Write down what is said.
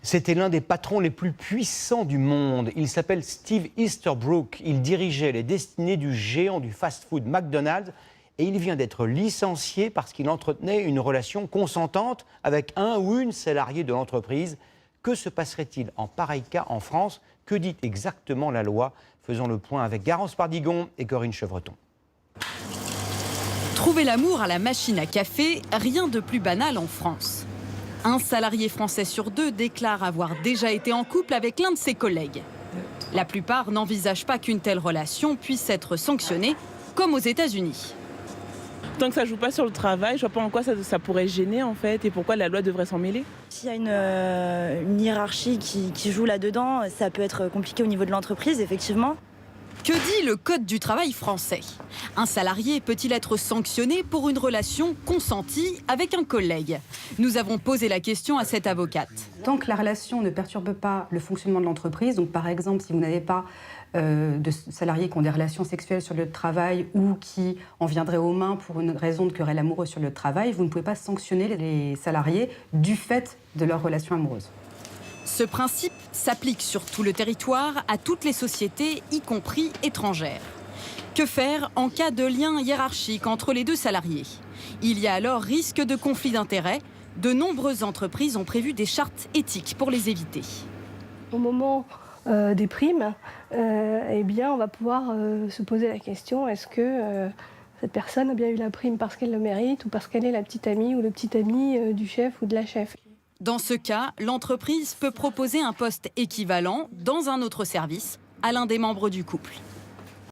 C'était l'un des patrons les plus puissants du monde. Il s'appelle Steve Easterbrook. Il dirigeait les destinées du géant du fast-food McDonald's et il vient d'être licencié parce qu'il entretenait une relation consentante avec un ou une salariée de l'entreprise. Que se passerait-il en pareil cas en France? Que dit exactement la loi? Faisons le point avec Garance Pardigon et Corinne Chevreton. Trouver l'amour à la machine à café, rien de plus banal en France. Un salarié français sur deux déclare avoir déjà été en couple avec l'un de ses collègues. La plupart n'envisagent pas qu'une telle relation puisse être sanctionnée, comme aux États-Unis. Tant que ça ne joue pas sur le travail, je ne vois pas en quoi ça pourrait gêner en fait et pourquoi la loi devrait s'en mêler. S'il y a une hiérarchie qui joue là-dedans, ça peut être compliqué au niveau de l'entreprise, effectivement. Que dit le Code du travail français? Un salarié peut-il être sanctionné pour une relation consentie avec un collègue? Nous avons posé la question à cette avocate. Tant que la relation ne perturbe pas le fonctionnement de l'entreprise, donc par exemple si vous n'avez pas de salariés qui ont des relations sexuelles sur le lieu de travail ou qui en viendraient aux mains pour une raison de querelle amoureuse sur le lieu de travail, vous ne pouvez pas sanctionner les salariés du fait de leur relation amoureuse. Ce principe s'applique sur tout le territoire, à toutes les sociétés, y compris étrangères. Que faire en cas de lien hiérarchique entre les deux salariés? Il y a alors risque de conflit d'intérêts. De nombreuses entreprises ont prévu des chartes éthiques pour les éviter. Au moment des primes, eh bien, on va pouvoir se poser la question, est-ce que cette personne a bien eu la prime parce qu'elle le mérite ou parce qu'elle est la petite amie ou le petit ami du chef ou de la chef? Dans ce cas, l'entreprise peut proposer un poste équivalent dans un autre service à l'un des membres du couple.